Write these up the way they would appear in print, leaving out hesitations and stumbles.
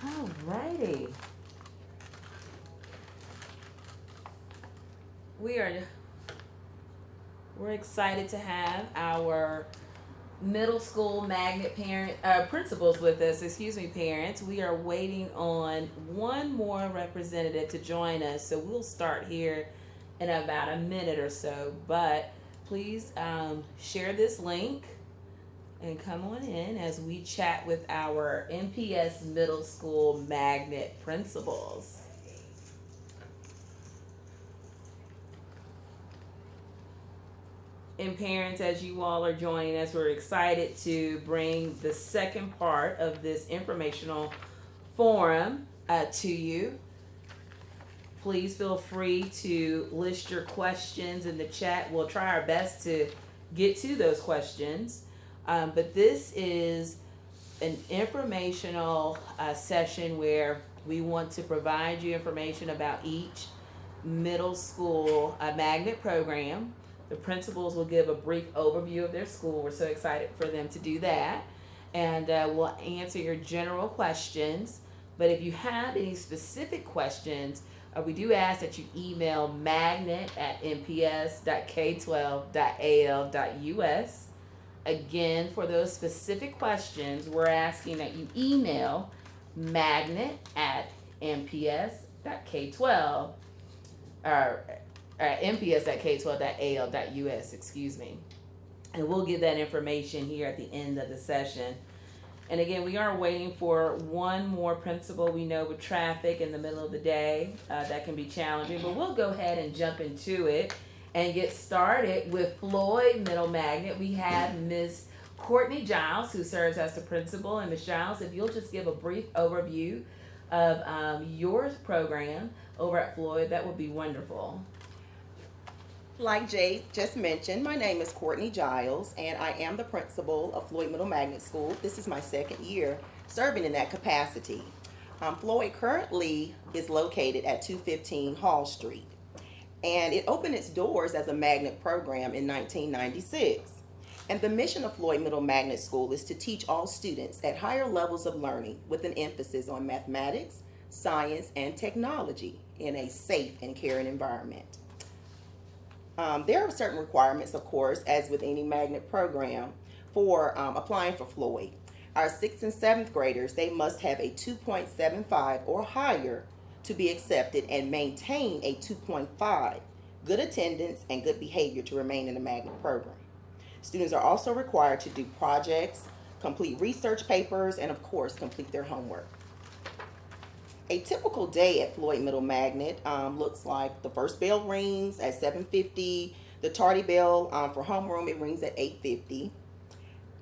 Alrighty. We're excited to have our middle school magnet principals with us. Excuse me, parents. We are waiting on one more representative to join us, so we'll start here in about a minute or so. But please share this link and come on in as we chat with our MPS middle school magnet principals. And parents, as you all are joining us, we're excited to bring the second part of this informational forum to you. Please feel free to list your questions in the chat. We'll try our best to get to those questions. But this is an informational session where we want to provide you information about each middle school magnet program. The principals will give a brief overview of their school. We're so excited for them to do that. And we'll answer your general questions. But if you have any specific questions, we do ask that you email magnet@mps.k12.al.us. Again, for those specific questions, we're asking that you email magnet@mps.k12 or mps.k12.al.us, excuse me. And we'll give that information here at the end of the session. And again, we are waiting for one more principal. We know with traffic in the middle of the day, that can be challenging, but we'll go ahead and jump into it and get started with Floyd Middle Magnet. We have Miss Courtney Giles, who serves as the principal. And Miss Giles, if you'll just give a brief overview of your program over at Floyd, that would be wonderful. Like Jay just mentioned, my name is Courtney Giles, and I am the principal of Floyd Middle Magnet School. This is my second year serving in that capacity. Floyd currently is located at 215 Hall Street, and it opened its doors as a magnet program in 1996. And the mission of Floyd Middle Magnet School is to teach all students at higher levels of learning with an emphasis on mathematics, science, and technology in a safe and caring environment. There are certain requirements, of course, as with any magnet program, for applying for Floyd. Our 6th and 7th graders, they must have a 2.75 or higher to be accepted and maintain a 2.5, good attendance, and good behavior to remain in the magnet program. Students are also required to do projects, complete research papers, and of course, complete their homework. A typical day at Floyd Middle Magnet looks like the first bell rings at 7:50. The tardy bell for homeroom, it rings at 8:50.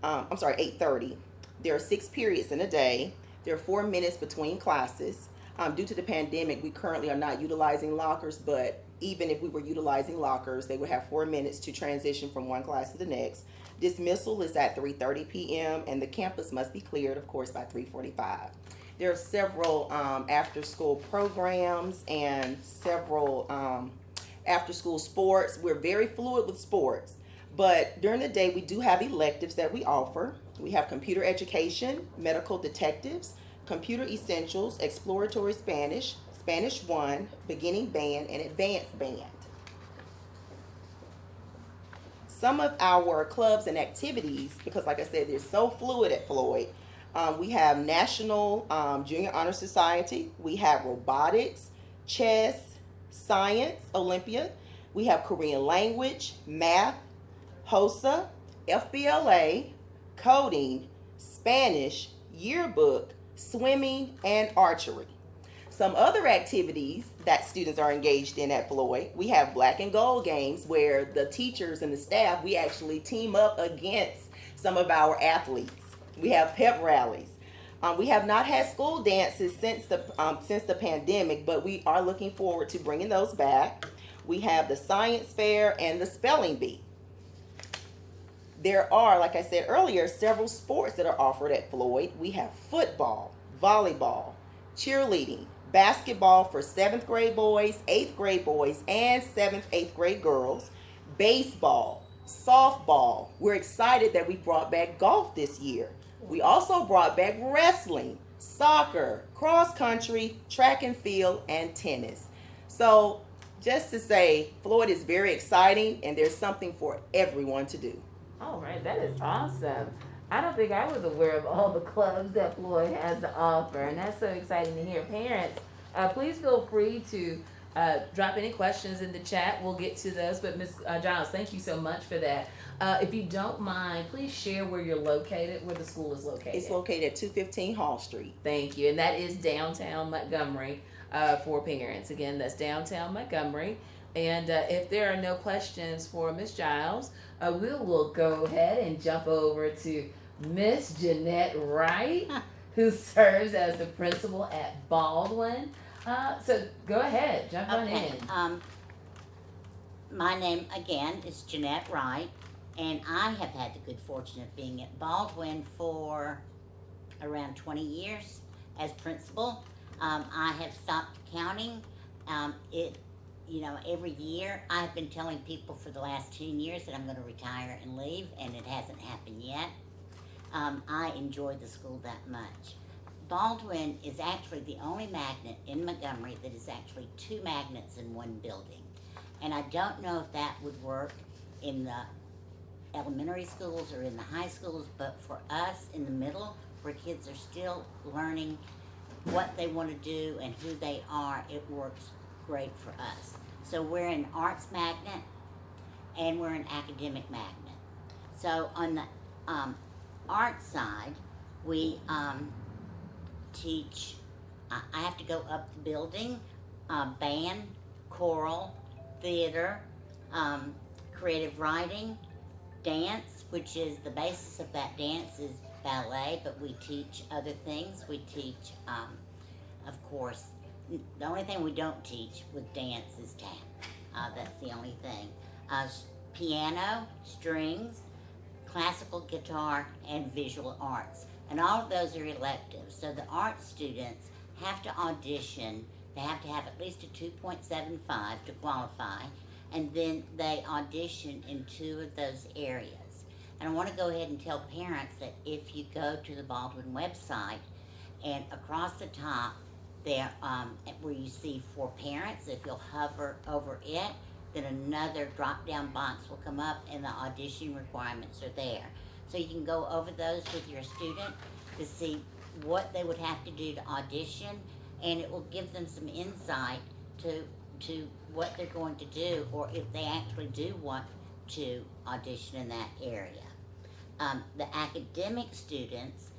8:30. There are 6 periods in a day. There are 4 minutes between classes. Due to the pandemic, we currently are not utilizing lockers, but even if we were utilizing lockers, they would have 4 minutes to transition from one class to the next. Dismissal is at 3:30 p.m. and the campus must be cleared, of course, by 3:45. There are several after-school programs and several after-school sports. We're very fluid with sports, but during the day we do have electives that we offer. We have computer education, medical detectives, computer essentials, exploratory Spanish, Spanish 1, beginning band, and advanced band. Some of our clubs and activities, because like I said, they're so fluid at Floyd, we have National Junior Honor Society. We have robotics, chess, science, Olympiad. We have Korean language, math, HOSA, FBLA, coding, Spanish, yearbook, swimming, and archery. Some other activities that students are engaged in at Floyd, we have black and gold games where the teachers and the staff, we actually team up against some of our athletes. We have pep rallies. We have not had school dances since the pandemic, but we are looking forward to bringing those back. We have the science fair and the spelling bee. There are, like I said earlier, several sports that are offered at Floyd. We have football, volleyball, cheerleading, basketball for 7th grade boys, 8th grade boys, and 7th, 8th grade girls, baseball, softball. We're excited that we brought back golf this year. We also brought back wrestling, soccer, cross country, track and field, and tennis. So, just to say, Floyd is very exciting and there's something for everyone to do. All right, that is awesome. I don't think I was aware of all the clubs that Floyd has to offer, and that's so exciting to hear. Parents, please feel free to drop any questions in the chat. We'll get to those. But Ms. Giles, thank you so much for that. If you don't mind, please share where you're located, where the school is located. It's located at 215 Hall Street. Thank you. And that is downtown Montgomery for parents. Again, that's downtown Montgomery. And if there are no questions for Ms. Giles, we will go ahead and jump over to Miss Jeanette Wright, who serves as the principal at Baldwin. So go ahead, jump on in. My name again is Jeanette Wright, and I have had the good fortune of being at Baldwin for around 20 years as principal. I have stopped counting. Every year I've been telling people for the last 10 years that I'm going to retire and leave, and it hasn't happened yet. I enjoy the school that much. Baldwin is actually the only magnet in Montgomery that is actually two magnets in one building. And I don't know if that would work in the elementary schools or in the high schools, but for us in the middle, where kids are still learning what they want to do and who they are, it works great for us. So we're an arts magnet and we're an academic magnet. So on the arts side, we teach, I have to go up the building, band, choral, theater, creative writing, dance, which is the basis of that dance is ballet, but we teach other things. We teach, of course, the only thing we don't teach with dance is tap. That's the only thing. Piano, strings, classical guitar, and visual arts. And all of those are electives. So the art students have to audition. They have to have at least a 2.75 to qualify. And then they audition in two of those areas. And I want to go ahead and tell parents that if you go to the Baldwin website and across the top there, where you see for parents, if you'll hover over it, then another drop-down box will come up and the audition requirements are there. So you can go over those with your student to see what they would have to do to audition, and it will give them some insight to what they're going to do, or if they actually do want to audition in that area. The academic students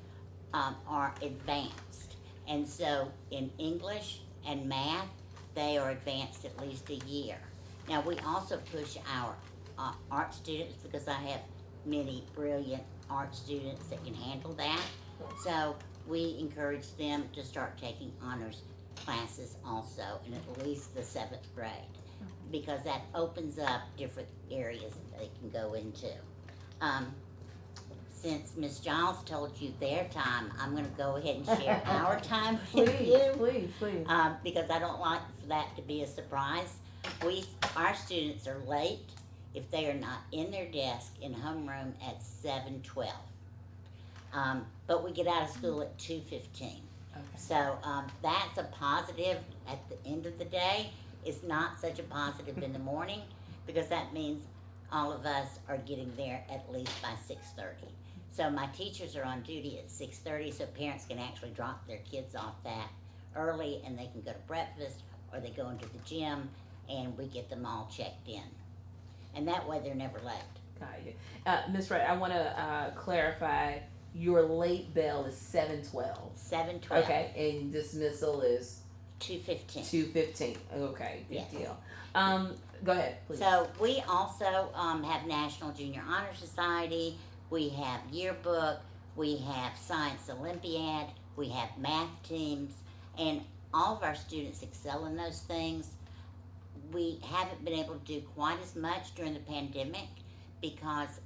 are advanced, and so in English and math, they are advanced at least a year. Now we also push our art students, because I have many brilliant art students that can handle that. So we encourage them to start taking honors classes also in at least the 7th grade, because that opens up different areas that they can go into. Since Ms. Giles told you their time, I'm going to go ahead and share our time with you. Please. Because I don't like for that to be a surprise. Our students are late if they are not in their desk in homeroom at 7:12. But we get out of school at 2:15. Okay. So that's a positive at the end of the day. It's not such a positive in the morning, because that means all of us are getting there at least by 6:30. So my teachers are on duty at 6:30, so parents can actually drop their kids off that early, and they can go to breakfast or they go into the gym, and we get them all checked in. And that way they're never late. Got you. Ms. Wright, I want to clarify, your late bell is 7:12. 7:12. Okay, and dismissal is 2:15. 2:15. Okay, big Yes. deal. Go ahead, please. So we also have National Junior Honor Society. We have yearbook. We have Science Olympiad. We have math teams. And all of our students excel in those things. We haven't been able to do quite as much during the pandemic because,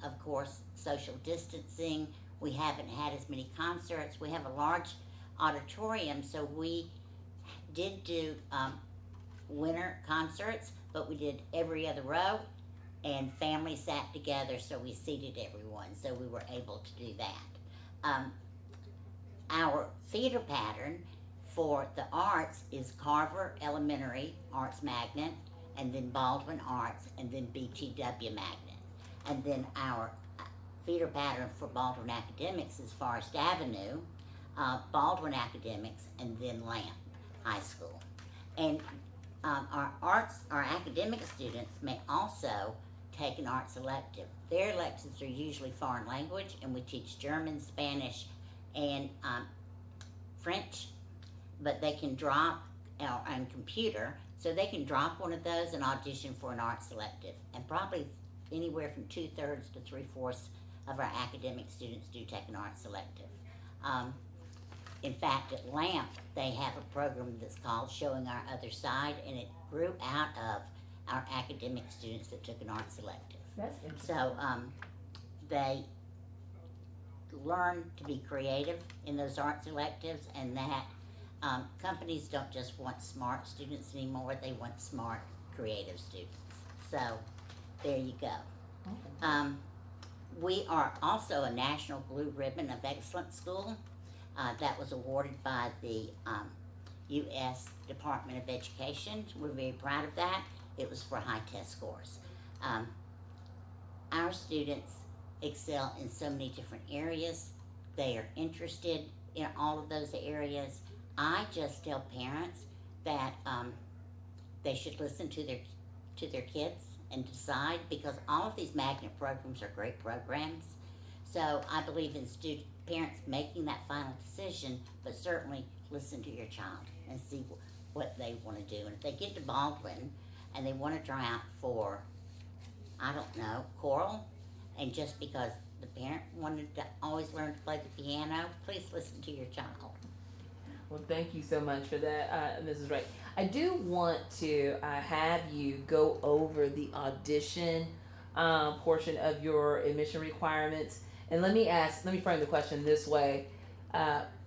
of course, social distancing. We haven't had as many concerts. We have a large auditorium, so we did do winter concerts, but we did every other row, and families sat together, so we seated everyone, so we were able to do that. our feeder pattern for the arts is Carver Elementary Arts Magnet, and then Baldwin Arts, and then BTW Magnet. And then our feeder pattern for Baldwin Academics is Forest Avenue, Baldwin Academics, and then Lamp High School. And our academic students may also take an arts elective. Their electives are usually foreign language, and we teach German, Spanish, and French, but they can drop, and computer, so they can drop one of those and audition for an arts elective. And probably anywhere from 2/3 to 3/4 of our academic students do take an arts elective. In fact, at LAMP, they have a program that's called Showing Our Other Side, and it grew out of our academic students that took an arts elective. That's interesting. So they learn to be creative in those arts electives, and that companies don't just want smart students anymore, they want smart, creative students. So there you go. Okay. We are also a National Blue Ribbon of Excellence School. That was awarded by the U.S. Department of Education. We're very proud of that. It was for high test scores. Our students excel in so many different areas. They are interested in all of those areas. I just tell parents that they should listen to their kids and decide, because all of these magnet programs are great programs. So I believe in parents making that final decision, but certainly listen to your child and see what they want to do. And if they get to Baldwin and they want to try out for, I don't know, choral, and just because the parent wanted to always learn to play the piano, please listen to your child. Well, thank you so much for that, Mrs. Wright. I do want to have you go over the audition portion of your admission requirements. And let me frame the question this way.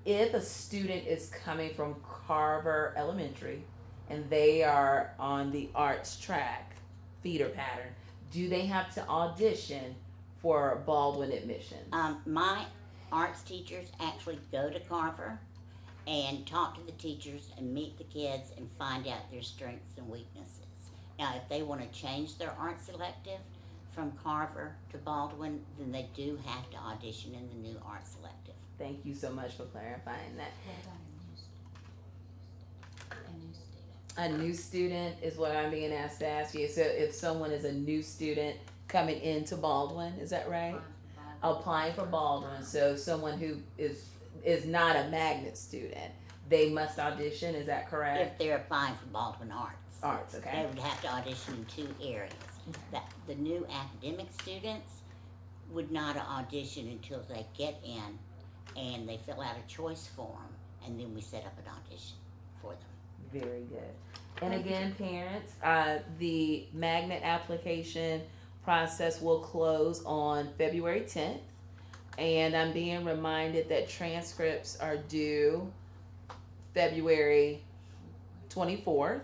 If a student is coming from Carver Elementary and they are on the arts track feeder pattern, do they have to audition for Baldwin admissions? My arts teachers actually go to Carver and talk to the teachers and meet the kids and find out their strengths and weaknesses. Now, if they want to change their arts elective from Carver to Baldwin, then they do have to audition in the new arts elective. Thank you so much for clarifying that. A new student is what I'm being asked to ask you. So if someone is a new student coming into Baldwin, is that right? Applying for Baldwin. So someone who is not a magnet student, they must audition, is that correct? If they're applying for Baldwin Arts. Arts, okay. They would have to audition in 2 areas. The new academic students would not audition until they get in and they fill out a choice form, and then we set up an audition for them. Very good. And again, parents, the magnet application process will close on February 10th. And I'm being reminded that transcripts are due February 24th.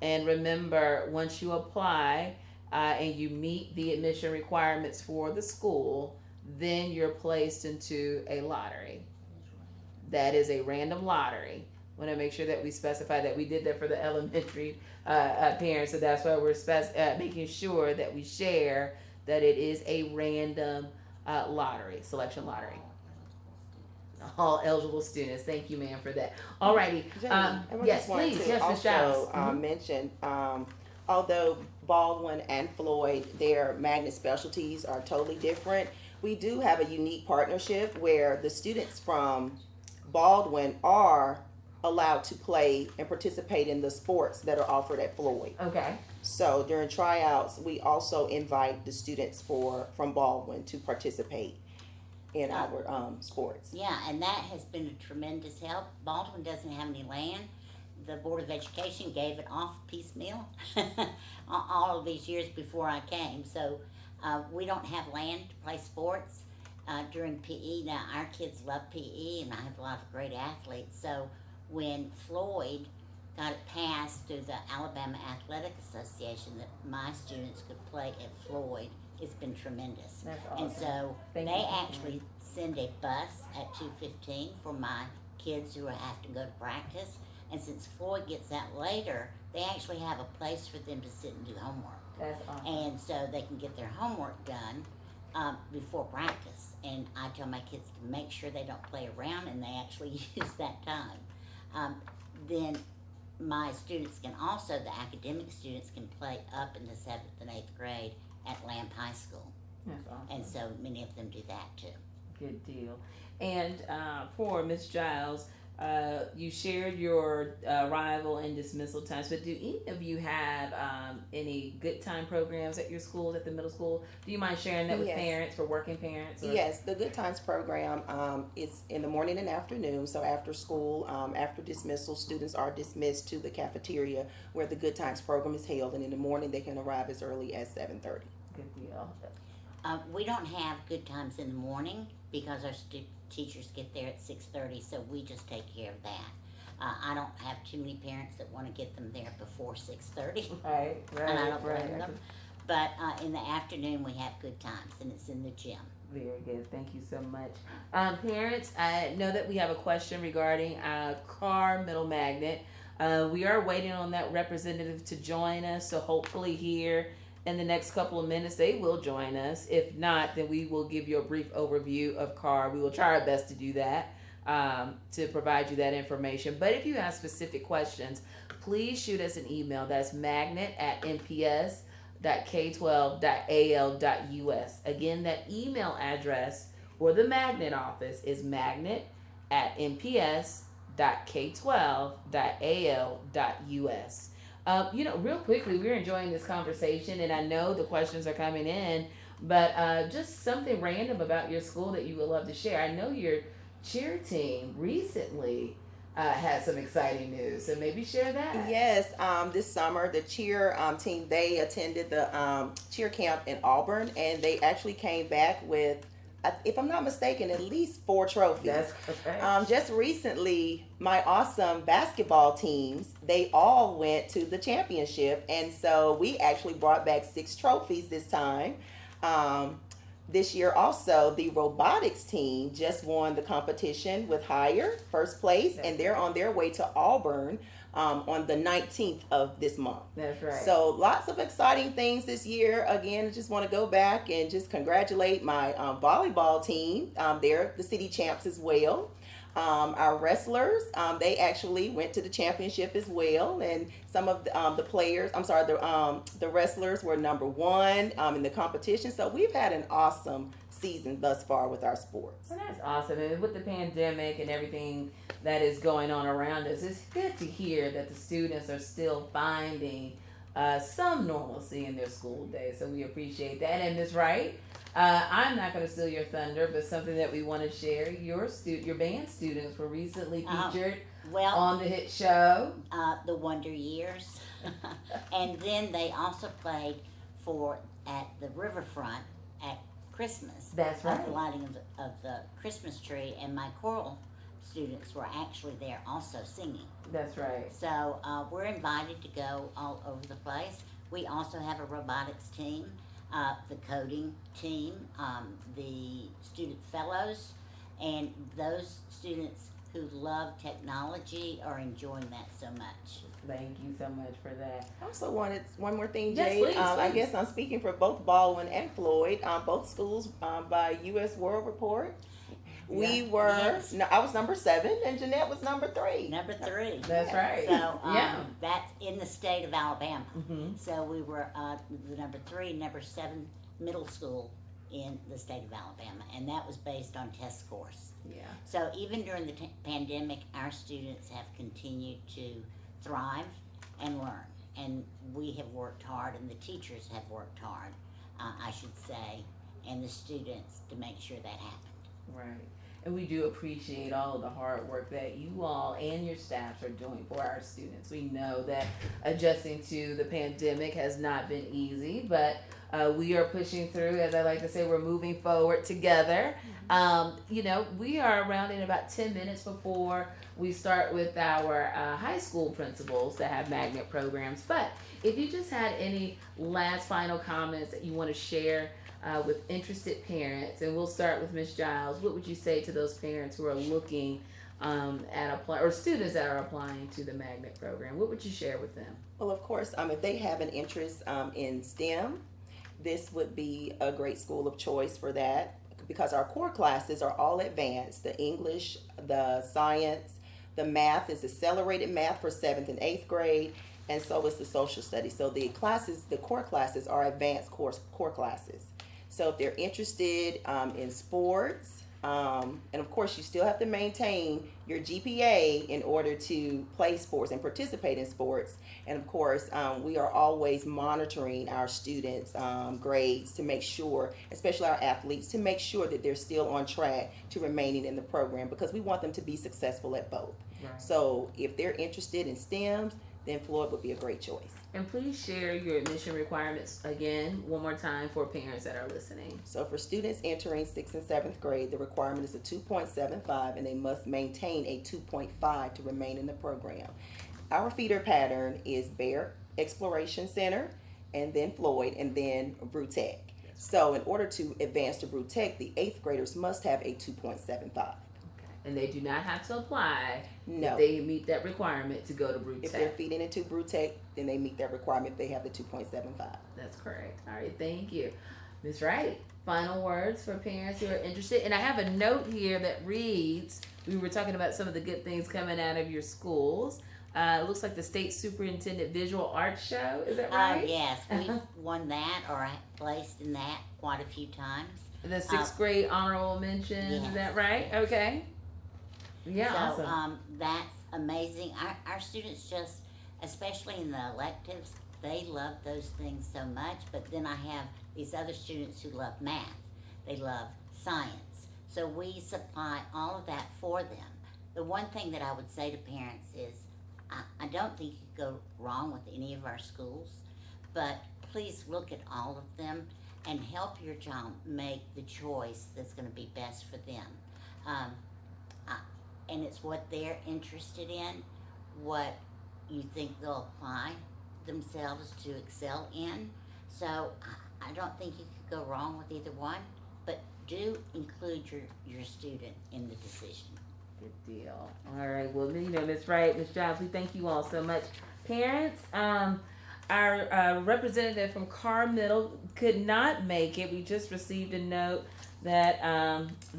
And remember, once you apply and you meet the admission requirements for the school, then you're placed into a lottery. That is a random lottery. I want to make sure that we specify that we did that for the elementary parents. So that's why we're making sure that we share that it is a random lottery, selection lottery. All eligible students. Thank you, ma'am, for that. Alrighty. Yes, please. Yes, Ms. Giles. Mention, although Baldwin and Floyd, their magnet specialties are totally different, we do have a unique partnership where the students from Baldwin are allowed to play and participate in the sports that are offered at Floyd. Okay. So during tryouts, we also invite the students from Baldwin to participate in our sports. Yeah, and that has been a tremendous help. Baldwin doesn't have any land. The Board of Education gave it off piecemeal all of these years before I came. So we don't have land to play sports during PE. Now, our kids love PE, and I have a lot of great athletes. So when Floyd got it passed through the Alabama Athletic Association that my students could play at Floyd it's been tremendous. That's awesome. And so Thank they you. actually send a bus at 2:15 for my kids who have to go to practice. And since Floyd gets out later, they actually have a place for them to sit and do homework. That's awesome. And so they can get their homework done before practice. And I tell my kids to make sure they don't play around, and they actually use that time. Then my students can also, the academic students can play up in the 7th and 8th grade at Lamp High School. That's awesome. And so many of them do that too. Good deal. And for Ms. Giles, you shared your arrival and dismissal times, but do any of you have any good time programs at your school, at the middle school? Do you mind sharing that with Yes. parents, for working parents? Or? Yes, the Good Times program is in the morning and afternoon. So after school, after dismissal, students are dismissed to the cafeteria where the Good Times program is held, and in the morning they can arrive as early as 7:30. Good deal. We don't have good times in the morning because our teachers get there at 6:30, so we just take care of that. I don't have too many parents that want to get them there before 6:30, Right, and I don't right. blame them. But in the afternoon, we have good times, and it's in the gym. Very good. Thank you so much. Parents, I know that we have a question regarding car middle magnet. We are waiting on that representative to join us, so hopefully here in the next couple of minutes they will join us. If not, then we will give you a brief overview of car. We will try our best to do that, to provide you that information. But if you have specific questions, please shoot us an email. That's magnet@nps.k12.al.us. Again, that email address for the magnet office is magnet@nps.k12.al.us. Real quickly, we're enjoying this conversation, and I know the questions are coming in, but just something random about your school that you would love to share. I know your cheer team recently had some exciting news, so maybe share that. Yes, this summer the cheer team, they attended the cheer camp in Auburn, and they actually came back with, if I'm not mistaken, at least 4 trophies. That's okay. Just recently, my awesome basketball teams, they all went to the championship, and so we actually brought back 6 trophies this time. This year also, the robotics team just won the competition with higher first place, and they're on their way to Auburn on the 19th of this month. That's right. So lots of exciting things this year. Again, I just want to go back and just congratulate my volleyball team. They're the city champs as well. Our wrestlers, they actually went to the championship as well, and some of the players, the wrestlers were number 1 in the competition. So we've had an awesome season thus far with our sports. Well, that's awesome. And with the pandemic and everything that is going on around us, it's good to hear that the students are still finding some normalcy in their school day. So we appreciate that. And Ms. Wright, I'm not going to steal your thunder, but something that we want to share. Your band students were recently featured on the hit show, The Wonder Years. And then they also played at the riverfront at Christmas. That's right. The lighting of the Christmas tree, and my choral students were actually there also singing. That's right. So we're invited to go all over the place. We also have a robotics team, the coding team, the student fellows, and those students who love technology are enjoying that so much. Thank you so much for that. I also wanted one more thing, Yes, Jade. please, I please. guess I'm speaking for both Baldwin and Floyd. Both schools by U.S. World Report. We were. Yes. No, I was number 7, and Jeanette was number 3. Number 3. That's right. So Yeah. that's in the state of Alabama. Mm-hmm. So we were the number 3, number 7 middle school in the state of Alabama, and that was based on test scores. Yeah. So even during the pandemic, our students have continued to thrive and learn, and we have worked hard, and the teachers have worked hard, I should say, and the students to make sure that happened. Right. And we do appreciate all of the hard work that you all and your staffs are doing for our students. We know that adjusting to the pandemic has not been easy, but We are pushing through, as I like to say, we're moving forward together. We are around in about 10 minutes before we start with our high school principals that have magnet programs. But if you just had any last final comments that you want to share with interested parents, and we'll start with Ms. Giles, what would you say to those parents who are looking at apply, or students that are applying to the magnet program? What would you share with them? Well, of course, if they have an interest in STEM, this would be a great school of choice for that, because our core classes are all advanced. The English, the science, the math is accelerated math for 7th and 8th grade, and so is the social studies. So the core classes are advanced core classes. So if they're interested in sports, and of course you still have to maintain your GPA in order to play sports and participate in sports. And of course, we are always monitoring our students' grades to make sure, especially our athletes, to make sure that they're still on track to remaining in the program, because we want them to be successful at both. Right. So if they're interested in STEM, then Floyd would be a great choice. And please share your admission requirements again, one more time, for parents that are listening. So for students entering 6th and 7th grade, the requirement is a 2.75, and they must maintain a 2.5 to remain in the program. Our feeder pattern is Bear Exploration Center, and then Floyd, and then Brutech. So in order to advance to Brutech, the 8th graders must have a 2.75. And they do not have to apply No. if they meet that requirement to go to Brutech. If they're feeding into Brutech, then they meet that requirement if they have the 2.75. That's correct. All right, thank you. Ms. Wright, final words for parents who are interested. And I have a note here that reads, we were talking about some of the good things coming out of your schools. It looks like the State Superintendent Visual Arts Show. Is that right? Yes, we've won that or placed in that quite a few times. The 6th grade honorable mention. Yes. Is that right? Okay. Yeah, So awesome. that's amazing. Our students just, especially in the electives, they love those things so much. But then I have these other students who love math. They love science. So we supply all of that for them. The one thing that I would say to parents is, I don't think you could go wrong with any of our schools, but please look at all of them and help your child make the choice that's going to be best for them. And it's what they're interested in, what you think they'll apply themselves to excel in. So I don't think you could go wrong with either one, but do include your student in the decision. Good deal. All right. Well, Ms. Wright, Ms. Giles, we thank you all so much. Parents, our representative from Carr Middle could not make it. We just received a note that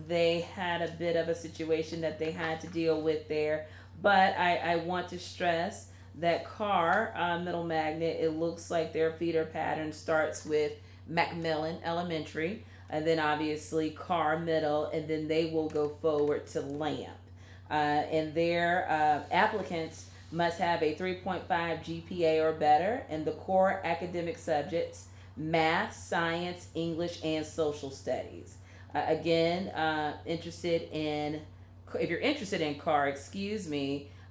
they had a bit of a situation that they had to deal with there. But I want to stress that Carr Middle Magnet, it looks like their feeder pattern starts with Macmillan Elementary, and then obviously Carr Middle, and then they will go forward to Lamp. And their applicants must have a 3.5 GPA or better in the core academic subjects, math, science, English, and social studies. If you're interested in Carr,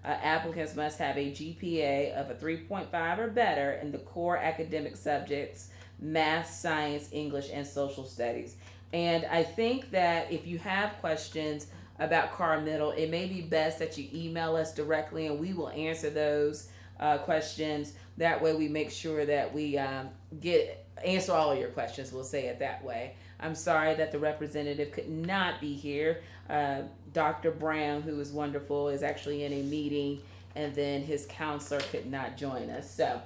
applicants must have a GPA of a 3.5 or better in the core academic subjects, math, science, English, and social studies. And I think that if you have questions about Carr Middle, it may be best that you email us directly, and we will answer those questions. That way we make sure that we answer all of your questions, we'll say it that way. I'm sorry that the representative could not be here. Dr. Brown, who is wonderful, is actually in a meeting, and then his counselor could not join us. So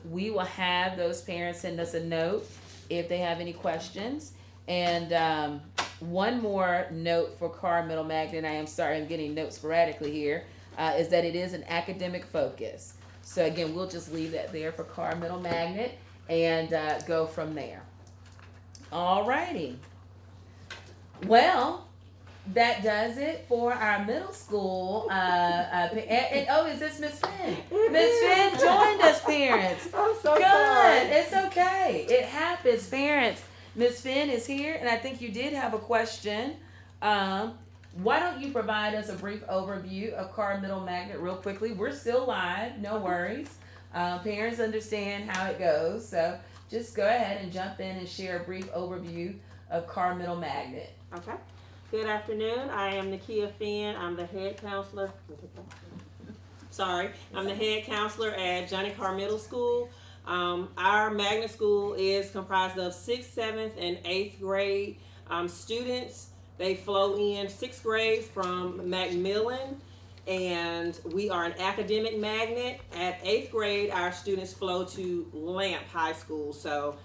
we will have those parents send us a note if they have any questions. And one more note for Carr Middle Magnet, I am sorry, I'm getting notes sporadically here, is that it is an academic focus. So again, we'll just leave that there for Carr Middle Magnet and go from there. Alrighty. Well, that does it for our middle school. Is this Miss Finn? Miss Finn joined us, parents. I'm so Good. sorry. It's okay. It happens, parents. Miss Finn is here, and I think you did have a question. Why don't you provide us a brief overview of Carr Middle Magnet real quickly? We're still live, no worries. Parents understand how it goes, so just go ahead and jump in and share a brief overview of Carr Middle Magnet. Okay. Good afternoon. I am Nakia Finn. I'm the head counselor. I'm the head counselor at Johnny Carr Middle School. Our magnet school is comprised of 6th, 7th, and 8th grade students. They flow in 6th grade from Macmillan, and we are an academic magnet. At 8th grade, our students flow to Lamp High School. So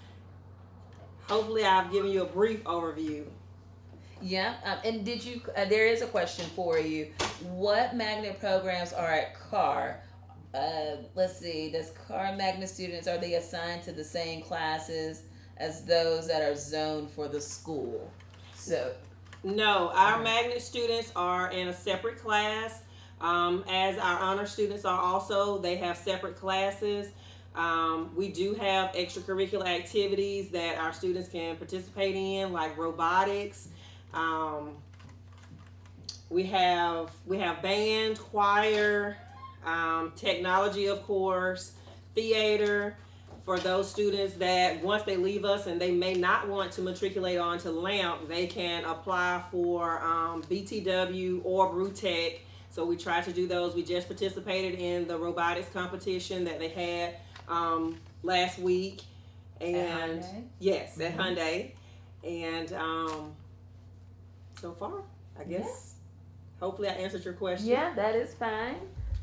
hopefully I've given you a brief overview. Yeah, and did you, there is a question for you. What magnet programs are at Carr? Let's see, does Carr magnet students, are they assigned to the same classes as those that are zoned for the school? So no, our magnet students are in a separate class. As our honor students are also, they have separate classes. We do have extracurricular activities that our students can participate in, like robotics. We have band, choir, technology, of course, theater. For those students that once they leave us and they may not want to matriculate on to LAMP, they can apply for BTW or BrewTech. So we try to do those. We just participated in the robotics competition that they had last week. And at Hyundai? yes, at Hyundai. And so far, I guess, hopefully I answered your question. yeah, that is fine.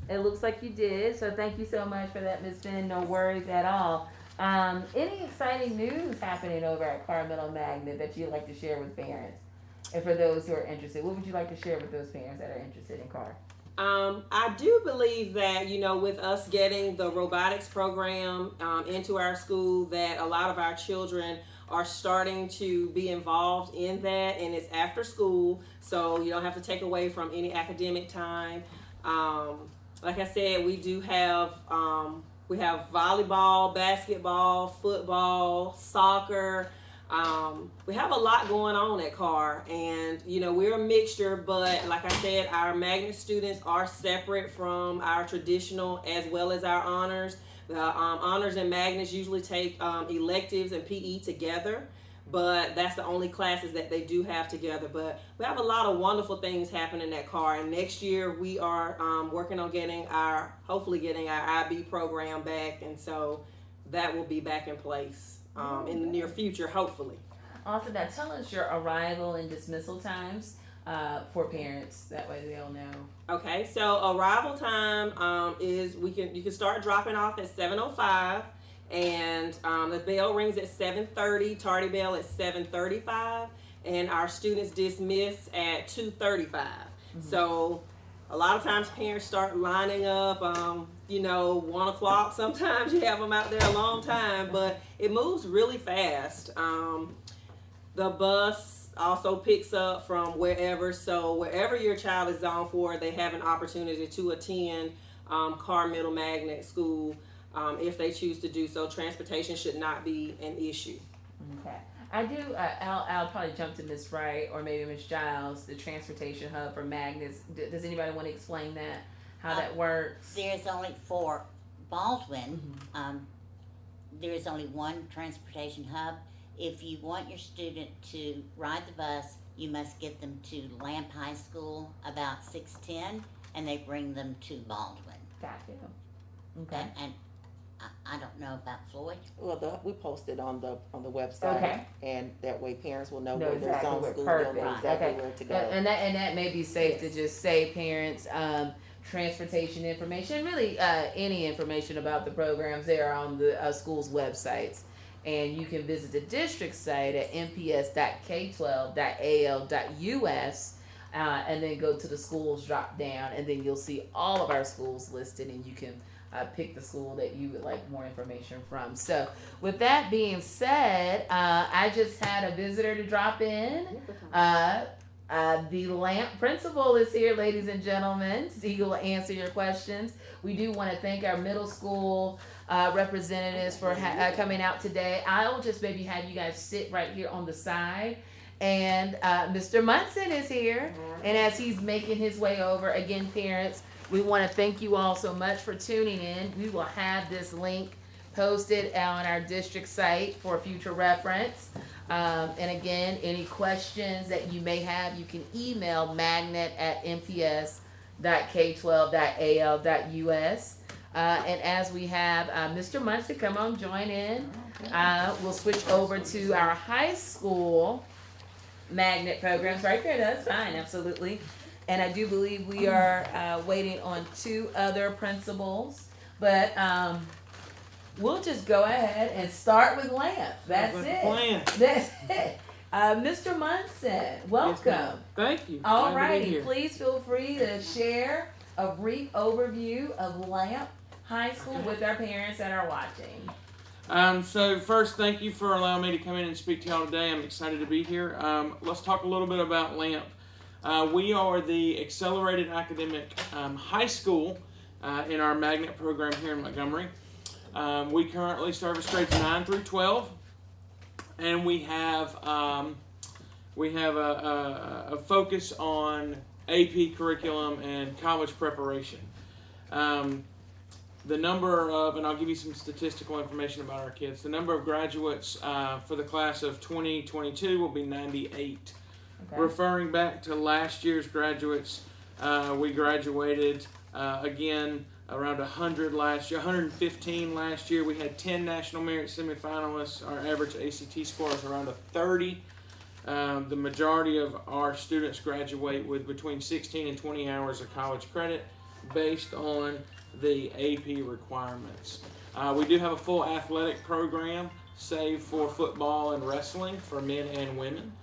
It looks like you did. So thank you so much for that, Ms. Finn. No worries at all. Any exciting news happening over at Carr Middle Magnet that you'd like to share with parents? And for those who are interested, what would you like to share with those parents that are interested in Carr? I do believe that, with us getting the robotics program into our school, that a lot of our children are starting to be involved in that, and it's after school, so you don't have to take away from any academic time. Like I said, we do have we have volleyball, basketball, football, soccer. We have a lot going on at Carr, and we're a mixture, but like I said, our magnet students are separate from our traditional as well as our honors. The honors and magnets usually take electives and PE together, but that's the only classes that they do have together. But we have a lot of wonderful things happening at Carr, and next year we are working on hopefully getting our IB program back, and so that will be back in place in the near future, hopefully. Also, now tell us your arrival and dismissal times for parents. That way they'll know. Okay, so arrival time is you can start dropping off at 7:05, and the bell rings at 7:30. Tardy bell at 7:35, and our students dismiss at 2:35. Mm-hmm. So a lot of times parents start lining up. 1 o'clock. Sometimes you have them out there a long time, but it moves really fast. The bus also picks up from wherever, so wherever your child is zoned for, they have an opportunity to attend Carr Middle Magnet School if they choose to do so. Transportation should not be an issue. Okay. I do, I'll probably jump to Ms. Wright or maybe Ms. Giles, the transportation hub for magnets. Does anybody want to explain that, how that works? There's only for Baldwin, there's only one transportation hub. If you want your student to ride the bus, you must get them to Lamp High School about 6:10, and they bring them to Baldwin. Gotcha. Okay. And I don't know about Floyd. Well, we posted on the website, Okay. and that way parents will know Know where their exactly zone where- school, perfect. they'll know exactly Okay. where to go. And that may be safe Yes. to just say parents, transportation information, really any information about the programs there on the school's websites. And you can visit the district site at nps.k12.al.us and then go to the schools drop down, and then you'll see all of our schools listed, and you can pick the school that you would like more information from. So with that being said, I just had a visitor to drop in. The LAMP principal is here, ladies and gentlemen. He will answer your questions. We do want to thank our middle school representatives for coming out today. I'll just maybe have you guys sit right here on the side. And Mr. Munson is here. And as he's making his way over, again, parents, we want to thank you all so much for tuning in. We will have this link posted on our district site for future reference. And again, any questions that you may have, you can email magnet@mps.k12.al.us. And as we have Mr. Munson come on, join in, we'll switch over to our high school magnet programs. Right there, that's fine, absolutely. And I do believe we are waiting on 2 other principals, but we'll just go ahead and start with Lance. That's it. That's it. Mr. Munson, welcome. Yes, thank you. All Glad to be righty, here. please feel free to share a brief overview of Lamp High School with our parents that are watching. So first, thank you for allowing me to come in and speak to y'all today. I'm excited to be here. Let's talk a little bit about LAMP. We are the Accelerated Academic High School in our magnet program here in Montgomery. We currently service grades 9 through 12, and we have a focus on AP curriculum and college preparation. The number of, and I'll give you some statistical information about our kids, the number of graduates for the class of 2022 will be 98. Okay. Referring back to last year's graduates, we graduated again around 100 last year, 115 last year. We had 10 National Merit semifinalists. Our average ACT score is around a 30. The majority of our students graduate with between 16 and 20 hours of college credit based on the AP requirements. We do have a full athletic program, save for football and wrestling for men and women.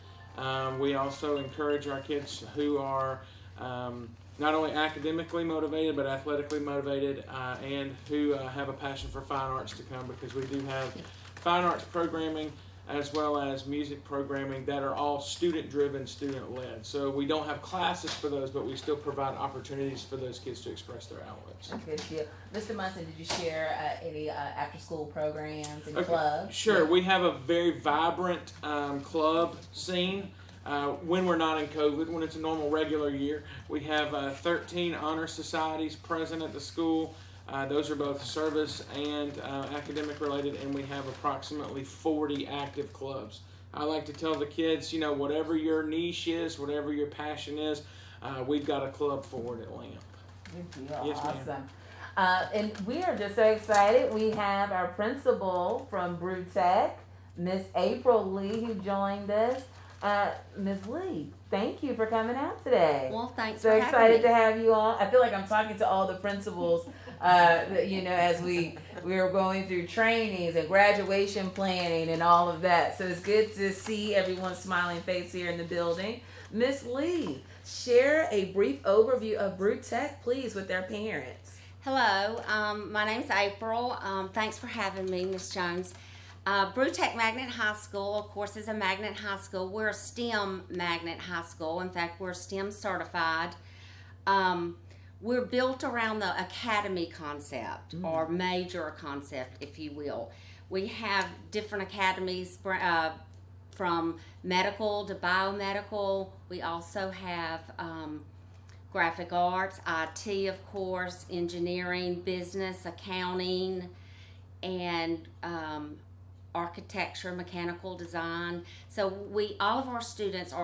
We also encourage our kids who are not only academically motivated but athletically motivated and who have a passion for fine arts to come, because we do have fine arts programming as well as music programming that are all student-driven, student-led. So we don't have classes for those, but we still provide opportunities for those kids to express their outlets. Good deal. Mr. Munson, did you share any after-school programs and clubs? Sure. We have a very vibrant club scene. When we're not in COVID, when it's a normal regular year, we have 13 honor societies present at the school. Those are both service and academic related, and we have approximately 40 active clubs. I like to tell the kids, you know, whatever your niche is, whatever your passion is, we've got a club for it at LAMP. Good deal. Yes, ma'am. Awesome. And we are just so excited. We have our principal from Brew Tech, Miss April Lee, who joined us. Ms. Lee, thank you for coming out today. Well, thanks So for excited to having me. have you all. I feel like I'm talking to all the principals, you know, as we were going through trainings and graduation planning and all of that. So it's good to see everyone's smiling face here in the building. Miss Lee, share a brief overview of Brew Tech, please, with their parents. Hello, my name's April. Thanks for having me, Miss Jones. Brew Tech Magnet High School, of course, is a magnet high school. We're a STEM magnet high school. In fact, we're STEM certified. We're built around the academy concept, or major concept, if you will. We have different academies from medical to biomedical. We also have graphic arts, IT, of course, engineering, business, accounting, and architecture, mechanical design. So all of our students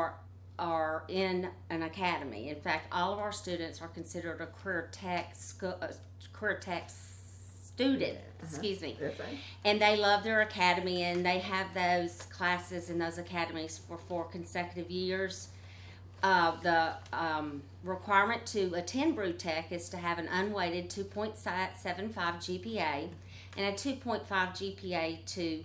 are in an academy. In fact, all of our students are considered a career tech student. Excuse me. That's right. And they love their academy, and they have those classes in those academies for 4 consecutive years. The requirement to attend Brew Tech is to have an unweighted 2.75 GPA and a 2.5 GPA to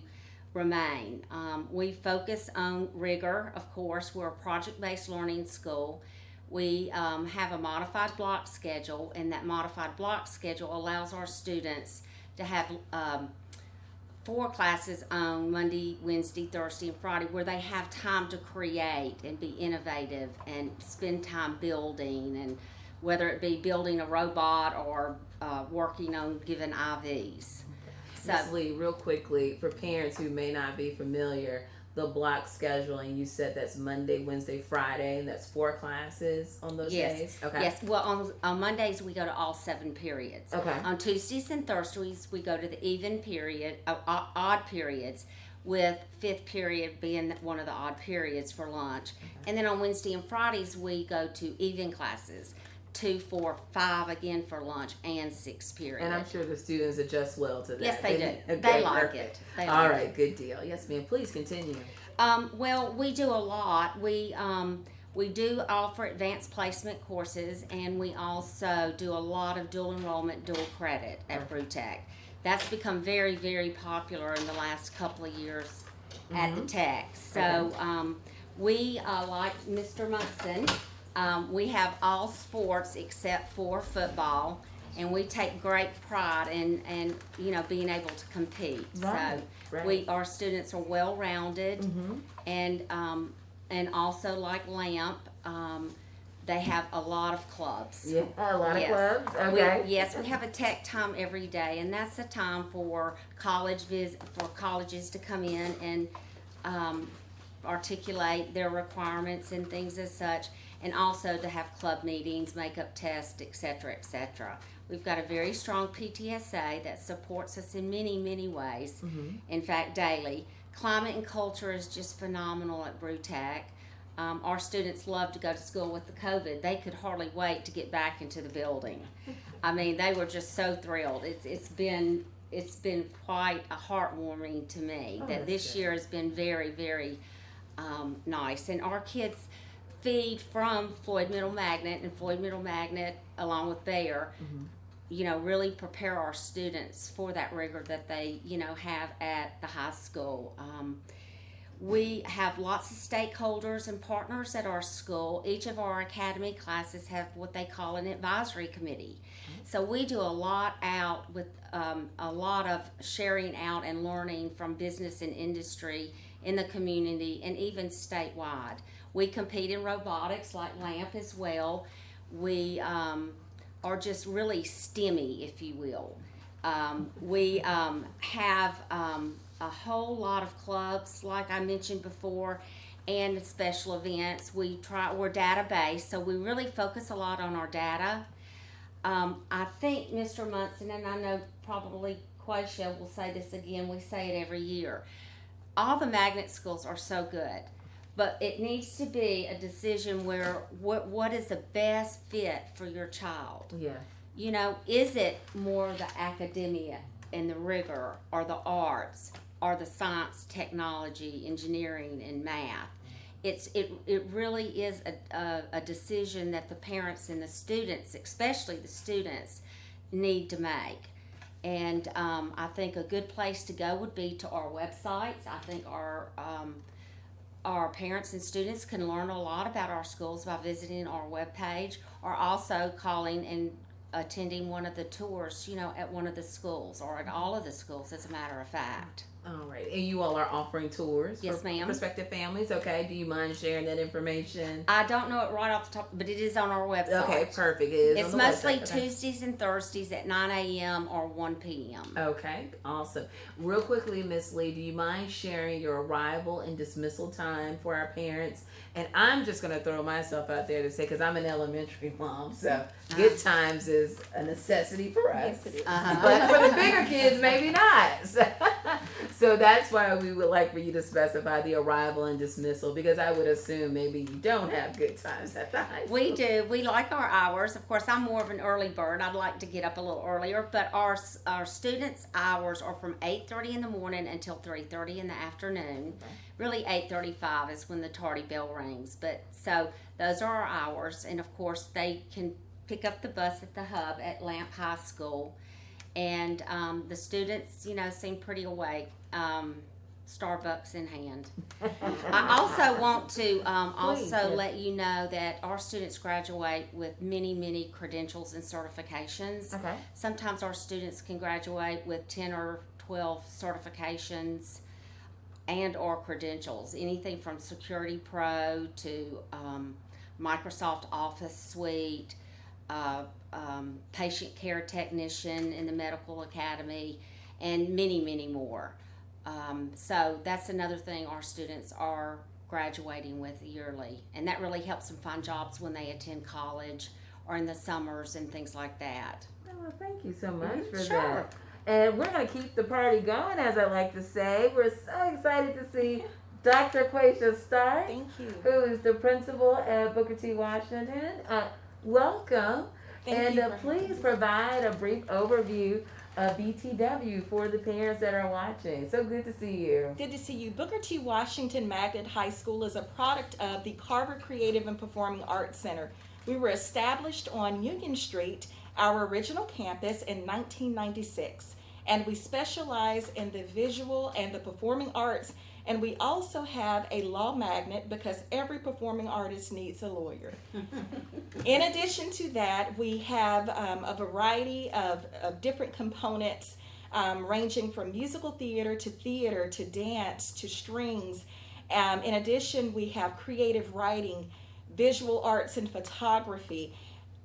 remain. We focus on rigor, of course. We're a project-based learning school. We have a modified block schedule, and that modified block schedule allows our students to have 4 classes on Monday, Wednesday, Thursday, and Friday, where they have time to create and be innovative and spend time building, and whether it be building a robot or working on giving IVs. So, Ms. Lee, real quickly, for parents who may not be familiar, the block scheduling, you said that's Monday, Wednesday, Friday, and that's 4 classes on those Yes. days? Okay. Yes, well, on Mondays we go to all 7 periods. Okay. On Tuesdays and Thursdays we go to the even period, odd periods, with 5th period being one of the odd periods for lunch. And then on Wednesday and Fridays we go to even classes, 2, 4, 5 again for lunch, and 6th period. And I'm sure the students adjust well to that. Yes, they do. Okay, They like perfect. it. They All like right, it. good deal. Yes, ma'am. Please continue. Well, we do a lot. We do offer advanced placement courses, and we also do a lot of dual enrollment, dual credit at BrewTech. That's become very, very popular in the last couple of years at the Tech. So we, like Mr. Munson, we have all sports except for football, and we take great pride in being able to compete. Right, So right. our students are well rounded, and also like LAMP, they have a lot of clubs. Yeah, a lot Yes. of clubs. Okay. Yes, we have a tech time every day, and that's a time for colleges to come in and articulate their requirements and things as such, and also to have club meetings, makeup tests, etc., etc. We've got a very strong PTSA that supports us in many, many ways. In fact, daily. Climate and culture is just phenomenal at BrewTech. Our students love to go to school with the COVID. They could hardly wait to get back into the building. I mean, they were just so thrilled. It's been quite a heartwarming to me that this year has been very, very nice. And our kids feed from Floyd Middle Magnet, and Floyd Middle Magnet, along with Bayer, really prepare our students for that rigor that they, have at the high school. We have lots of stakeholders and partners at our school. Each of our academy classes have what they call an advisory committee. So we do a lot out with a lot of sharing out and learning from business and industry in the community and even statewide. We compete in robotics like LAMP as well. We are just really STEMmy, if you will. We have a whole lot of clubs, like I mentioned before, and special events. We're data-based, so we really focus a lot on our data. I think Mr. Munson, and I know probably Quaisha will say this again, we say it every year, all the magnet schools are so good, but it needs to be a decision where what is the best fit for your child. Yeah. Is it more the academia and the rigor, or the arts, or the science, technology, engineering, and math? It really is a decision that the parents and the students, especially the students, need to make. And I think a good place to go would be to our websites. I think our parents and students can learn a lot about our schools by visiting our webpage, or also calling and attending one of the tours, at one of the schools, or at all of the schools, as a matter of fact. All right. And you all are offering tours Yes, for ma'am. prospective families. Okay. Do you mind sharing that information? I don't know it right off the top, but it is on our website. Okay, perfect. It is It's on the mostly website. Okay. Tuesdays and Thursdays at 9 a.m. or 1 p.m. Okay, awesome. Real quickly, Miss Lee, do you mind sharing your arrival and dismissal time for our parents? And I'm just going to throw myself out there to say, because I'm an elementary mom, so good times is a necessity for us. Yes, it is. But for the bigger kids, maybe not. So that's why we would like for you to specify the arrival and dismissal, because I would assume maybe you don't have good times at the high school. We do. We like our hours. Of course, I'm more of an early bird. I'd like to get up a little earlier, but our students' hours are from 8:30 in the morning until 3:30 in the afternoon. Okay. Really, 8:35 is when the tardy bell rings. But so those are our hours, and of course, they can pick up the bus at the hub at Lamp High School, and the students, seem pretty awake. Starbucks in hand. I also want to Please, yes. let you know that our students graduate with many, many credentials and certifications. Okay. Sometimes our students can graduate with 10 or 12 certifications and or credentials, anything from Security Pro to Microsoft Office Suite, patient care technician in the medical academy, and many, many more. So that's another thing our students are graduating with yearly, and that really helps them find jobs when they attend college or in the summers and things like that. Oh, thank you so much for Sure. that. And we're going to keep the party going, as I like to say. We're so excited to see Dr. Quasia Stark, Thank you. who is the principal at Booker T. Washington. Welcome. Thank you And for please having me. provide a brief overview of BTW for the parents that are watching. So good to see you. Good to see you. Booker T. Washington Magnet High School is a product of the Carver Creative and Performing Arts Center. We were established on Union Street, our original campus, in 1996. And we specialize in the visual and the performing arts. And we also have a law magnet because every performing artist needs a lawyer. In addition to that, we have a variety of different components ranging from musical theater to dance to strings. In addition, we have creative writing, visual arts and photography,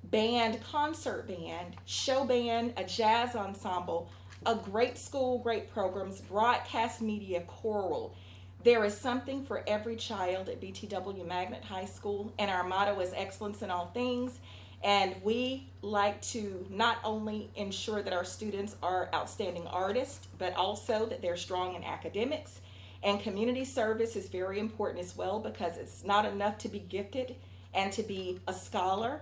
band, concert band, show band, a jazz ensemble, a great school, great programs, broadcast media, choral. There is something for every child at BTW Magnet High School, and our motto is excellence in all things. And we like to not only ensure that our students are outstanding artists, but also that they're strong in academics. And community service is very important as well, because it's not enough to be gifted and to be a scholar,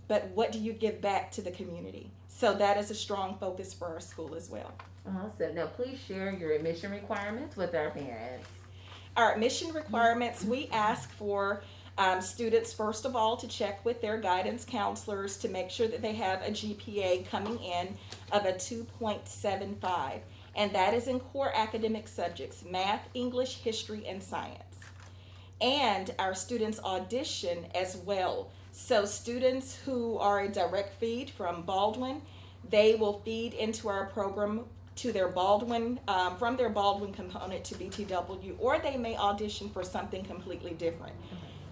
but what do you give back to the community? So that is a strong focus for our school as well. Awesome. Now, please share your admission requirements with our parents. Our admission requirements, we ask for students, first of all, to check with their guidance counselors to make sure that they have a GPA coming in of a 2.75. And that is in core academic subjects, math, English, history, and science. And our students audition as well. So students who are a direct feed from Baldwin, they will feed into our program to their Baldwin, from their Baldwin component to BTW, or they may audition for something completely different.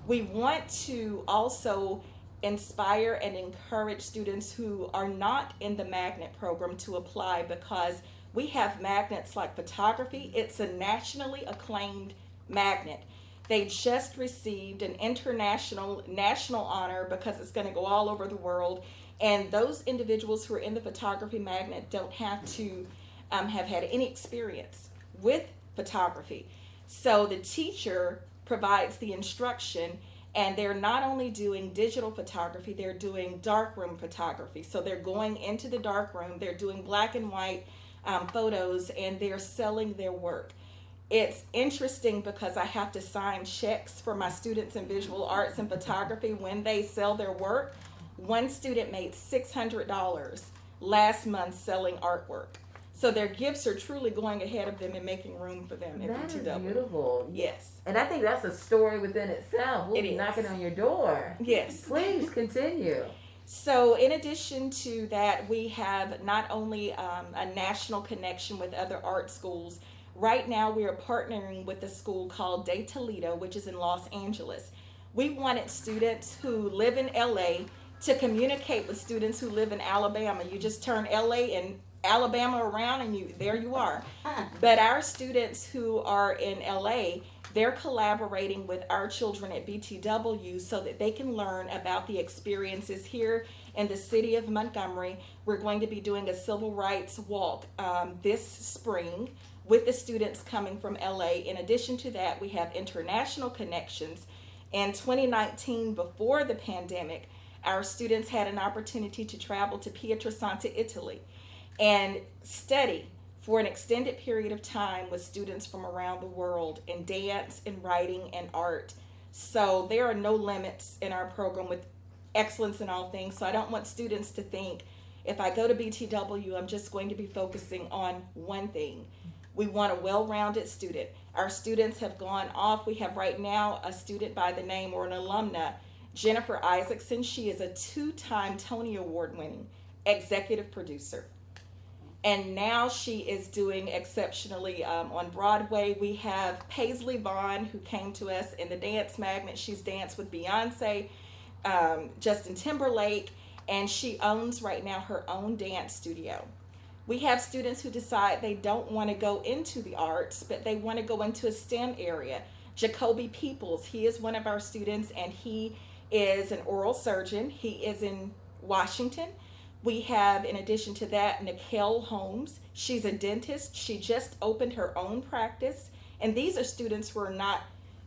We want to also inspire and encourage students who are not in the magnet program to apply, because we have magnets like photography. It's a nationally acclaimed magnet. They just received an national honor because it's going to go all over the world. And those individuals who are in the photography magnet don't have to have had any experience with photography. So the teacher provides the instruction, and they're not only doing digital photography, they're doing darkroom photography. So they're going into the darkroom, they're doing black and white photos, and they're selling their work. It's interesting because I have to sign checks for my students in visual arts and photography when they sell their work. One student made $600 last month selling artwork. So their gifts are truly going ahead of them and making room for them at That is BTW. beautiful. Yes. And I think that's a story within itself. We'll It be is. knocking on your door. Yes. Please continue. So in addition to that, we have not only a national connection with other art schools. Right now we are partnering with a school called De Toledo, which is in Los Angeles. We wanted students who live in LA to communicate with students who live in Alabama. You just turn LA and Alabama around and there you are. But our students who are in LA, they're collaborating with our children at BTW so that they can learn about the experiences here in the city of Montgomery. We're going to be doing a civil rights walk this spring with the students coming from LA. In addition to that, we have international connections. In 2019, before the pandemic, our students had an opportunity to travel to Pietrasanta, Italy, and study for an extended period of time with students from around the world in dance, in writing, and art. So there are no limits in our program with excellence in all things. So I don't want students to think, if I go to BTW, I'm just going to be focusing on one thing. We want a well-rounded student. Our students have gone off. We have right now a student by the name, or an alumna, Jennifer Isaacson. She is a 2-time Tony Award winning executive producer. And now she is doing exceptionally on Broadway. We have Paisley Vaughn, who came to us in the Dance Magnet. She's danced with Beyonce, Justin Timberlake, and she owns right now her own dance studio. We have students who decide they don't want to go into the arts, but they want to go into a STEM area. Jacoby Peoples, he is one of our students, and he is an oral surgeon. He is in Washington. We have, in addition to that, Nikhil Holmes. She's a dentist. She just opened her own practice. And these are students who are not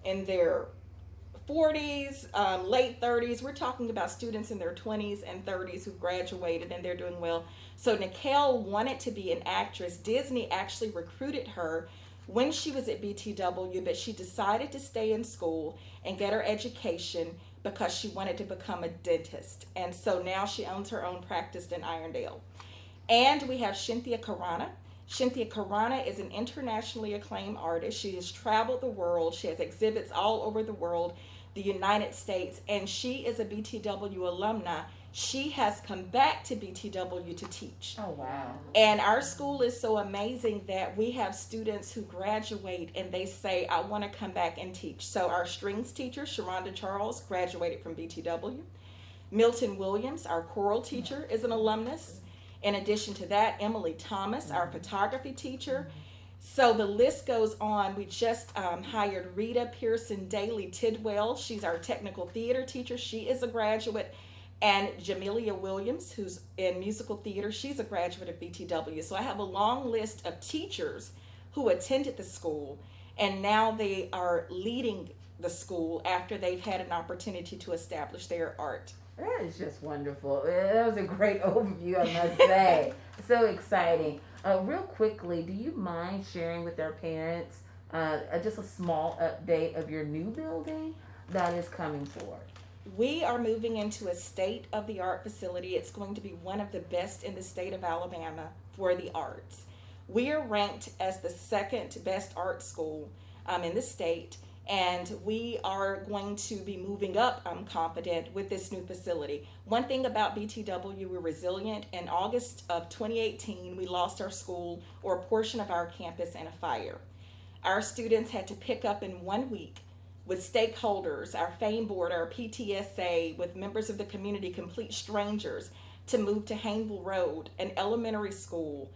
in their 40s, late 30s. We're talking about students in their 20s and 30s who graduated and they're doing well. So Nikhil wanted to be an actress. Disney actually recruited her when she was at BTW, but she decided to stay in school and get her education because she wanted to become a dentist. And so now she owns her own practice in Irondale. And we have Cynthia Karana. Cynthia Karana is an internationally acclaimed artist. She has traveled the world. She has exhibits all over the world, the United States, and she is a BTW alumna. She has come back to BTW to teach. Oh, wow. And our school is so amazing that we have students who graduate and they say, I want to come back and teach. So our strings teacher, Sharonda Charles, graduated from BTW. Milton Williams, our choral teacher, is an alumnus. In addition to that, Emily Thomas, our photography teacher. So the list goes on. We just hired Rita Pearson Daly Tidwell. She's our technical theater teacher. She is a graduate. And Jamelia Williams, who's in musical theater, she's a graduate of BTW. So I have a long list of teachers who attended the school, and now they are leading the school after they've had an opportunity to establish their art. That is just wonderful. That was a great overview, I must say. So exciting. Real quickly, do you mind sharing with our parents just a small update of your new building that is coming forward? We are moving into a state-of-the-art facility. It's going to be one of the best in the state of Alabama for the arts. We are ranked as the second best art school in the state, and we are going to be moving up, I'm confident, with this new facility. One thing about BTW, we're resilient. In August of 2018, we lost our school or a portion of our campus in a fire. Our students had to pick up in 1 week with stakeholders, our FAME board, our PTSA, with members of the community, complete strangers, to move to Hainville Road, an elementary school,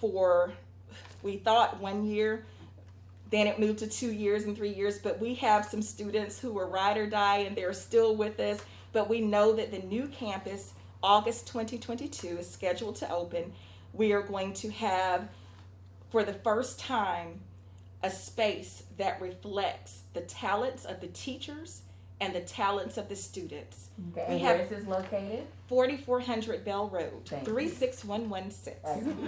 for, we thought 1 year, then it moved to 2 years and 3 years, but we have some students who are ride or die and they're still with us, but we know that the new campus, August 2022, is scheduled to open. We are going to have, for the first time, a space that reflects the talents of the teachers and the talents of the students. Okay, We and have- where is this located? 4400 Bell Road, Thank you. 36116.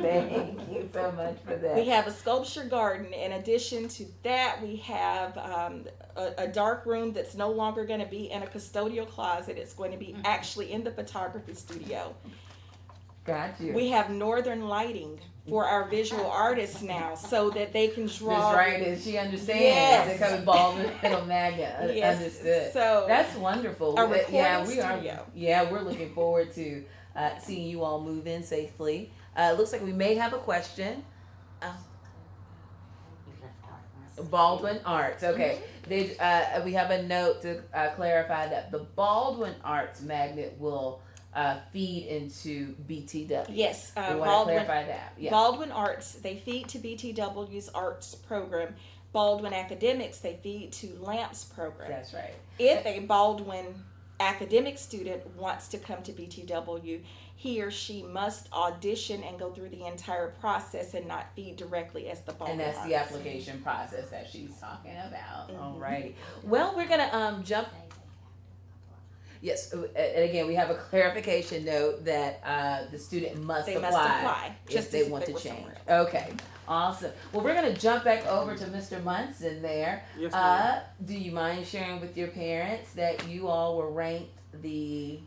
Thank you so much for that. We have a sculpture garden. In addition to that, we have a dark room that's no longer going to be in a custodial closet. It's going to be actually in the photography studio. Got you. We have northern lighting for our visual artists now, so that they can draw. Ms. Wright, is she understands? Yes. They come involved with Middle Magnet. Yes. Understood. So That's wonderful. a recording we are. studio. Yeah, we're looking forward to seeing you all move in safely. Looks like we may have a question. Baldwin Arts. Okay. We have a note to clarify that the Baldwin Arts Magnet will feed into BTW. yes, We want to Baldwin. clarify that. Yeah. Baldwin Arts, they feed to BTW's arts program. Baldwin Academics, they feed to LAMP's program. That's right. If a Baldwin academic student wants to come to BTW, he or she must audition and go through the entire process and not feed directly as the Baldwin And that's Arts. the application process that she's talking about. Mhm. Alrighty. Well, we're gonna jump. Yes, and again, we have a clarification note that the student must They apply, must apply, if just they as if want they to were change. somewhere Okay, awesome. Well, we're gonna jump back over to Mr. Munson there. Yes, ma'am. Do you mind sharing with your parents that you all were ranked the?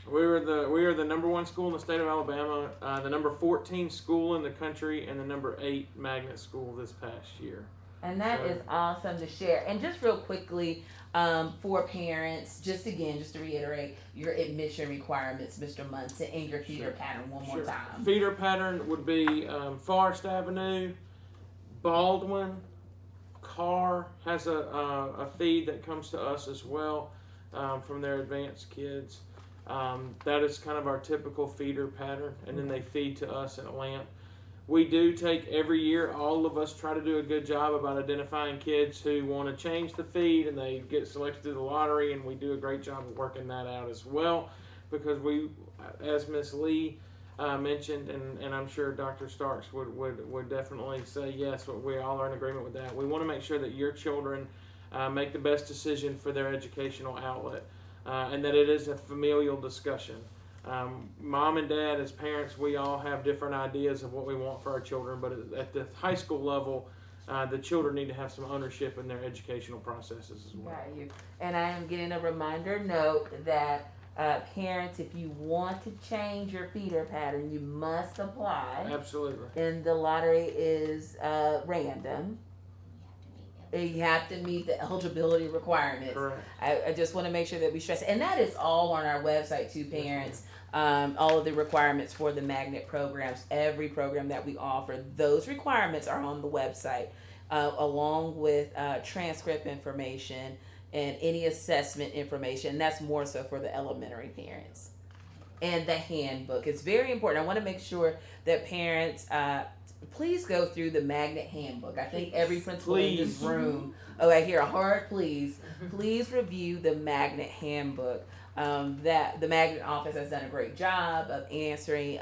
We are the number one school in the state of Alabama, the number 14 school in the country, and the number 8 magnet school this past year. And that Sure. is awesome to share. And just real quickly, for parents, just to reiterate your admission requirements, Mr. Munson, and your feeder Sure. pattern one more Sure. time. Feeder pattern would be Forest Avenue, Baldwin, Carr has a feed that comes to us as well from their advanced kids. That is kind of our typical feeder pattern, and then they feed to us in a lamp. We do take every year, all of us try to do a good job about identifying kids who want to change the feed and they get selected through the lottery, and we do a great job of working that out as well, because we, as Miss Lee mentioned, and I'm sure Dr. Starks would definitely say yes, we all are in agreement with that. We want to make sure that your children make the best decision for their educational outlet, and that it is a familial discussion. Mom and dad, as parents, we all have different ideas of what we want for our children, but at the high school level, the children need to have some ownership in their educational processes as well. Got you. And I am getting a reminder note that parents, if you want to change your feeder pattern, you must apply. Absolutely. And the lottery is random. You have to meet the eligibility requirements. Correct. I just want to make sure that we stress, and that is all on our website too, parents. All of the requirements for the magnet programs, every program that we offer, those requirements are on the website, along with transcript information and any assessment information. That's more so for the elementary parents. And the handbook. It's very important. I want to make sure that parents please go through the magnet handbook. I think every principal in this room, I hear a hard please review the magnet handbook. That the magnet office has done a great job of answering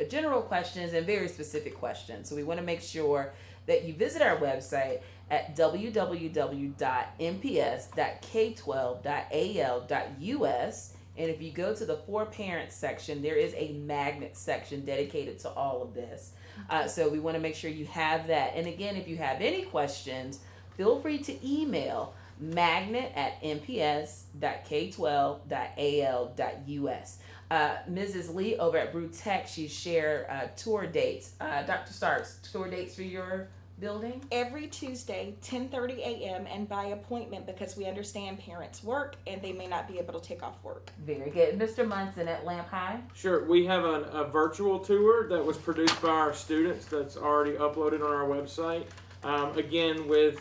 general questions and very specific questions. So we want to make sure that you visit our website at www.mps.k12.al.us. And if you go to the for parents section, there is a magnet section dedicated to all of this. So we want to make sure you have that. And again, if you have any questions, feel free to email magnet@mps.k12.al.us. Mrs. Lee over at Brew Tech, she shared tour dates. Dr. Starks, tour dates for your building? Every Tuesday, 10:30 a.m. and by appointment, because we understand parents work and they may not be able to take off work. Very good. Mr. Munson at Lamp High? Sure. We have a virtual tour that was produced by our students that's already uploaded on our website. Again, with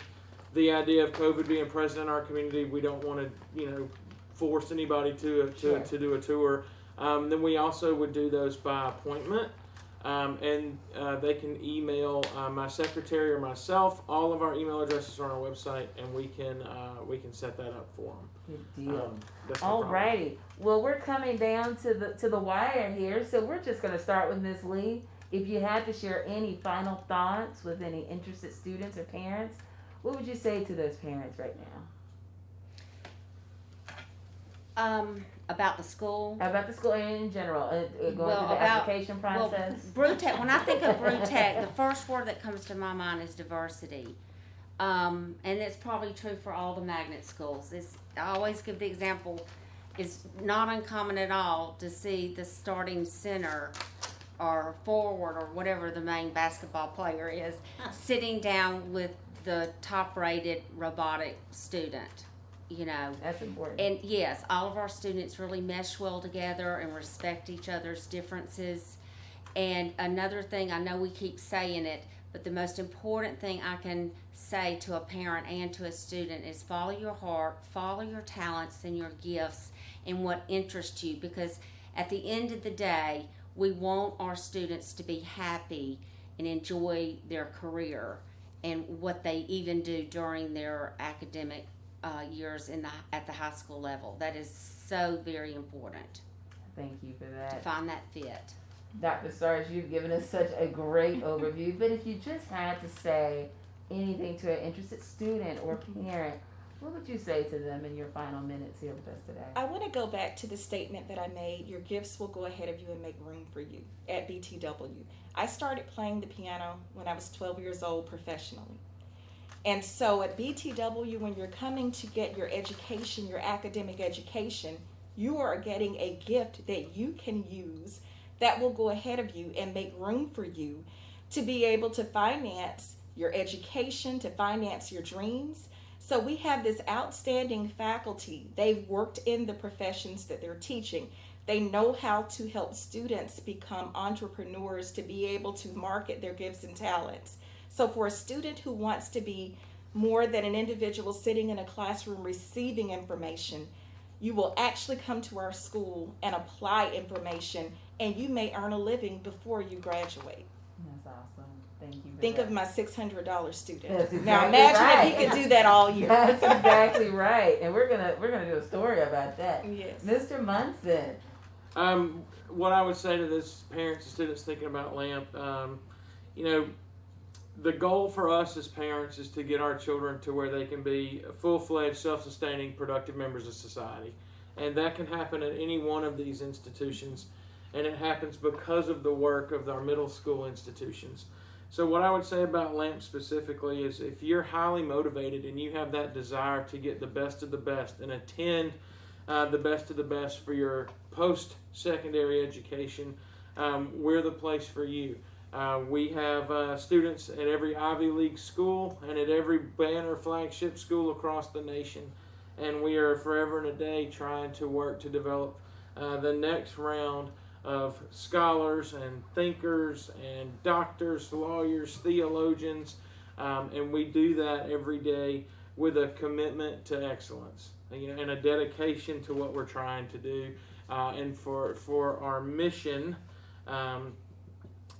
the idea of COVID being present in our community, we don't want to, force anybody to do a tour. Then we also would do those by appointment. And they can email my secretary or myself. All of our email addresses are on our website, and we can set that up for them. Good deal. That's no problem. Alrighty. Well, we're coming down to the wire here, so we're just going to start with Ms. Lee. If you had to share any final thoughts with any interested students or parents, what would you say to those parents right now? About the school. About the school in general, going through the application process. Brew Tech. When I think of Brew Tech, the first word that comes to my mind is diversity, and it's probably true for all the magnet schools. I always give the example. It's not uncommon at all to see the starting center or forward or whatever the main basketball player is sitting down with the top-rated robotic student. That's important. And yes, all of our students really mesh well together and respect each other's differences. And another thing, I know we keep saying it, but the most important thing I can say to a parent and to a student is follow your heart, follow your talents and your gifts and what interests you, because at the end of the day, we want our students to be happy and enjoy their career and what they even do during their academic years at the high school level. That is so very important. Thank you for To that. find that fit. Dr. Stars, you've given us such a great overview, but if you just had to say anything to an interested student or parent, what would you say to them in your final minutes here with us today? I want to go back to the statement that I made. Your gifts will go ahead of you and make room for you at BTW. I started playing the piano when I was 12 years old professionally. And so at BTW, when you're coming to get your education, your academic education, you are getting a gift that you can use that will go ahead of you and make room for you to be able to finance your education, to finance your dreams. So we have this outstanding faculty. They've worked in the professions that they're teaching. They know how to help students become entrepreneurs, to be able to market their gifts and talents. So for a student who wants to be more than an individual sitting in a classroom receiving information, you will actually come to our school and apply information, and you may earn a living before you graduate. That's awesome. Thank you. Think of my $600 student. That's Now exactly imagine right. if he could do that all year. That's exactly right. And we're gonna do a story about that. Yes. Mr. Munson. What I would say to this parents and students thinking about LAMP, you know, the goal for us as parents is to get our children to where they can be full-fledged, self-sustaining, productive members of society. And that can happen at any one of these institutions. And it happens because of the work of our middle school institutions. So what I would say about LAMP specifically is if you're highly motivated and you have that desire to get the best of the best and attend the best of the best for your post-secondary education, we're the place for you. We have students at every Ivy League school and at every banner flagship school across the nation. And we are forever and a day trying to work to develop the next round of scholars and thinkers and doctors, lawyers, theologians, and we do that every day with a commitment to excellence, and a dedication to what we're trying to do, and for our mission, and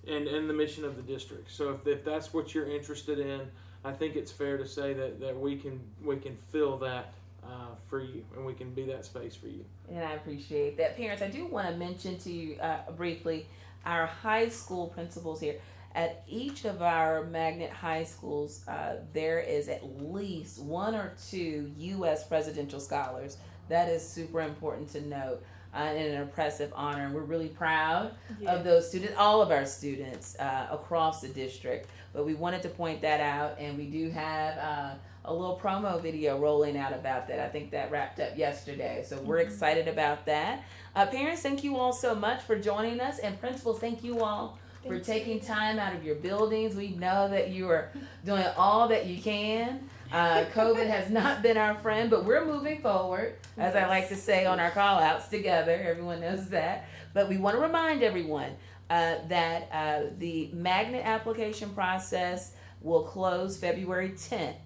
the mission of the district. So if that's what you're interested in, I think it's fair to say that we can fill that for you, and we can be that space for you. And I appreciate that. Parents, I do want to mention to you briefly our high school principals here. At each of our magnet high schools, there is at least one or two U.S. presidential scholars. That is super important to note, and an impressive honor. And we're really proud of those students, all of our students across the district. But we wanted to point that out, and we do have a little promo video rolling out about that. I think that wrapped up yesterday. So we're excited about that. Parents, thank you all so much for joining us. And principals, thank you all for taking time out of your buildings. We know that you are doing all that you can. COVID has not been our friend, but we're moving forward, as I like to say on our call outs together. Everyone knows that. But we want to remind everyone that the magnet application process will close February 10th.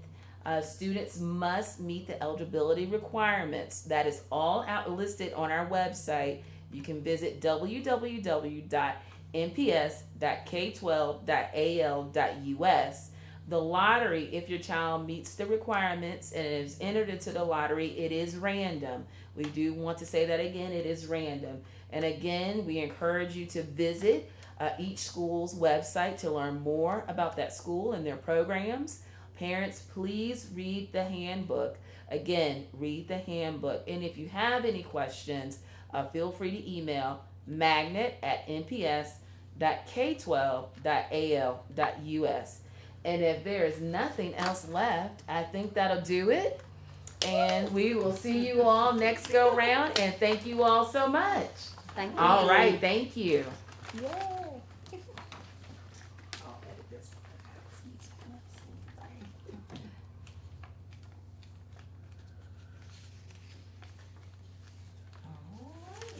Students must meet the eligibility requirements. That is all out listed on our website. You can visit www.nps.k12.al.us. The lottery, if your child meets the requirements and is entered into the lottery, it is random. We do want to say that again, it is random. And again, we encourage you to visit each school's website to learn more about that school and their programs. Parents, please read the handbook. Again, read the handbook. And if you have any questions, feel free to email magnet@nps.k12.al.us. And if there is nothing else left, I think that'll do it. And we will see you all next go round. And thank you all so much. Thank you. All right, thank you. Yay.